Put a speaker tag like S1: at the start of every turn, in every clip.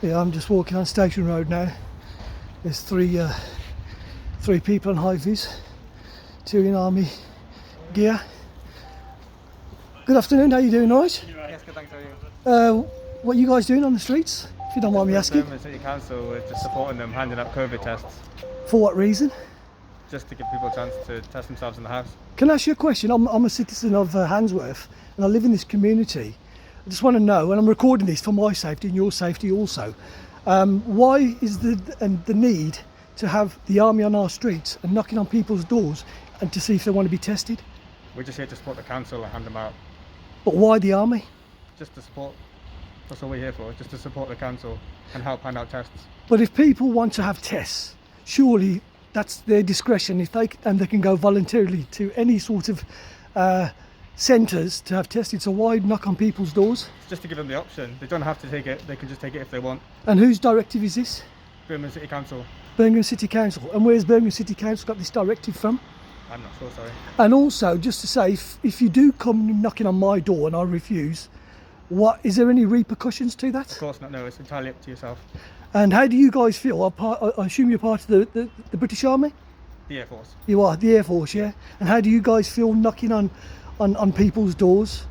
S1: Yeah, I'm just walking on Station Road now. There's three people on high vis, two in army gear. Good afternoon, how you doing, all right?
S2: Yes, good, thanks, how are you?
S1: What are you guys doing on the streets, if you don't mind me asking?
S2: Birmingham City Council, we're just supporting them, handing out COVID tests,
S1: For what reason?
S2: just to give people a chance to test themselves in the house.
S1: Can I ask you a question? I'm a citizen of Handsworth and I live in this community. I just want to know, and I'm recording this for my safety and your safety also, why is the need to have the army on our streets and knocking on people's doors and to see if they want to be tested?
S2: We're just here to support the council and hand them out,
S1: But why the army?
S2: just to support. That's all we're here for, just to support the council and help hand out tests.
S1: But if people want to have tests, surely that's their discretion. If they can go voluntarily to any sort of centres to have tested. So why knock on people's doors?
S2: It's just to give them the option. They don't have to take it, they can just take it if they want.
S1: And whose directive is this?
S2: Birmingham City Council,
S1: Birmingham City Council. And where's Birmingham City Council got this directive from?
S2: I'm not sure, sorry.
S1: And also, just to say, if you do come knocking on my door and I refuse, what is there any repercussions to that?
S2: Of course not, no, it's entirely up to yourself.
S1: And how do you guys feel? I assume you're part of the British Army?
S2: The Air Force.
S1: You are, the Air Force, yeah? And how do you guys feel knocking on people's doors?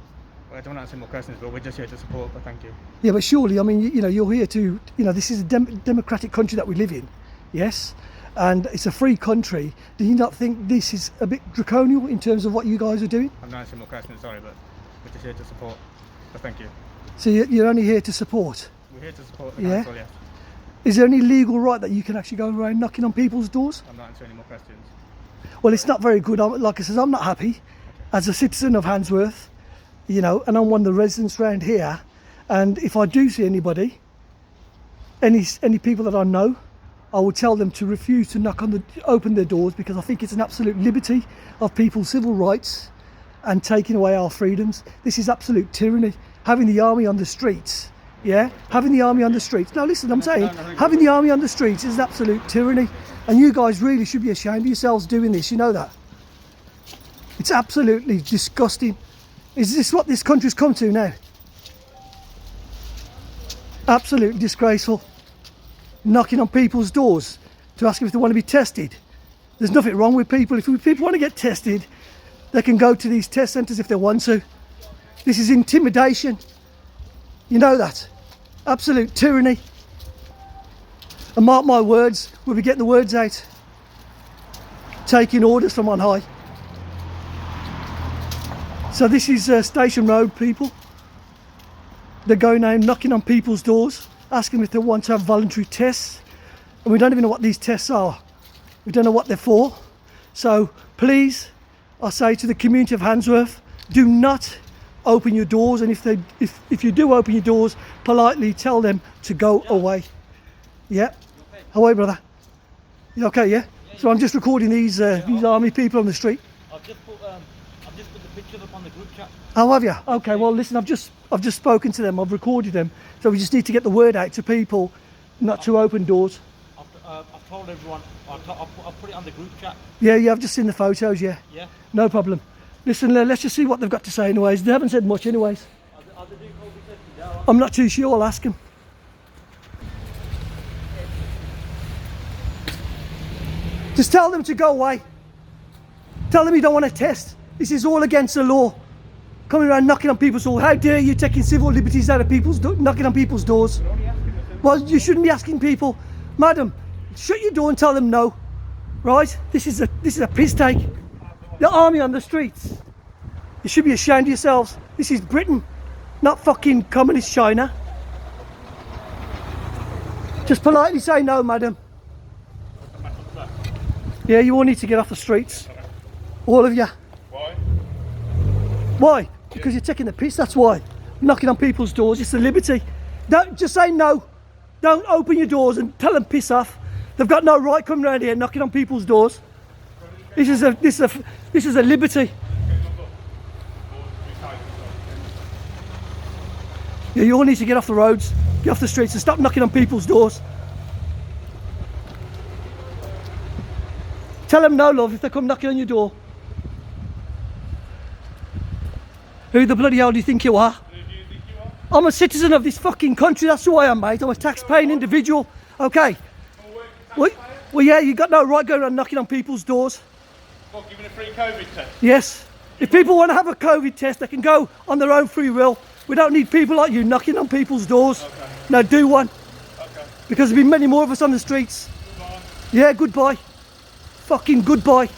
S2: Well, I don't want to answer more questions, but we're just here to support, but thank you.
S1: Yeah, but surely, I mean, you're here to, this is a democratic country that we live in, yes? And it's a free country. Do you not think this is a bit draconian in terms of what you guys are doing?
S2: I'm not answering more questions, sorry, but we're just here to support, but thank you.
S1: So you're only here to support?
S2: We're here to support the
S1: Yeah.
S2: council, yes.
S1: Is there any legal right that you can actually go around knocking on people's doors?
S2: I'm not answering any more questions.
S1: Well, it's not very good. Like I said, I'm not happy as a citizen of Handsworth, and I'm one of the residents around here. And if I do see anybody, any people that I know, I will tell them to refuse to open their doors, because I think it's an absolute liberty of people's civil rights and taking away our freedoms. This is absolute tyranny. Having the army on the streets, yeah? Having the army on the streets. No, listen, I'm saying, having the army on the streets is absolute tyranny. And you guys really should be ashamed of yourselves doing this, you know that? It's absolutely disgusting. Is this what this country's come to now? Absolutely disgraceful. Knocking on people's doors to ask if they want to be tested. There's nothing wrong with people. If people want to get tested, they can go to these test centres if they want to. This is intimidation. You know that. Absolute tyranny. And mark my words, we'll be getting the words out. Taking orders from on high. So this is Station Road, people. They're going out knocking on people's doors, asking if they want to have voluntary tests. And we don't even know what these tests are. We don't know what they're for. So please, I say to the community of Handsworth, do not open your doors. And if you do open your doors, politely tell them to go away. Yeah. How are you, brother? You okay, yeah? So I'm just recording these army people on the street.
S3: I've just put the pictures up on the group chat.
S1: Oh, have you? Okay, well listen, I've just spoken to them, I've recorded them, so we just need to get the word out to people not to open doors.
S3: I've told everyone. I've put it on the group chat.
S1: Yeah, I've just seen the photos, yeah.
S3: Yeah.
S1: No problem. Listen, let's just see what they've got to say anyways. They haven't said much anyways.
S3: Are they doing COVID testing now?
S1: I'm not too sure, I'll ask them. Just tell them to go away. Tell them you don't want to test. This is all against the law. Coming around knocking on people's doors. How dare you taking civil liberties out of people's knocking on people's doors? Well, you shouldn't be asking people, madam, shut your door and tell them no. Right? This is a piss take. The army on the streets. You should be ashamed of yourselves. This is Britain, not fucking communist China. Just politely say no, madam. Yeah, you all need to get off the streets. All of you.
S4: Why?
S1: Why? Because you're taking the piss, that's why. Knocking on people's doors, it's a liberty. Don't just say no. Don't open your doors and tell them piss off. They've got no right coming around here knocking on people's doors. This is a liberty. Yeah, you all need to get off the roads, get off the streets and stop knocking on people's doors. Tell them no, love, if they come knocking on your door. Who the bloody hell do you think you are?
S4: Who do you think you
S1: I'm a citizen of this fucking country. That's who I am, mate. I'm a tax-paying individual. Okay. Well, yeah, you got no right going around knocking on people's doors.
S4: What, giving a free COVID test?
S1: Yes. If people want to have a COVID test, they can go on their own free will. We don't need people like you knocking on people's doors.
S4: Okay.
S1: No, do one.
S4: Okay.
S1: Because there'll be many more of us on the streets.
S4: Goodbye.
S1: Yeah, goodbye. Fucking goodbye.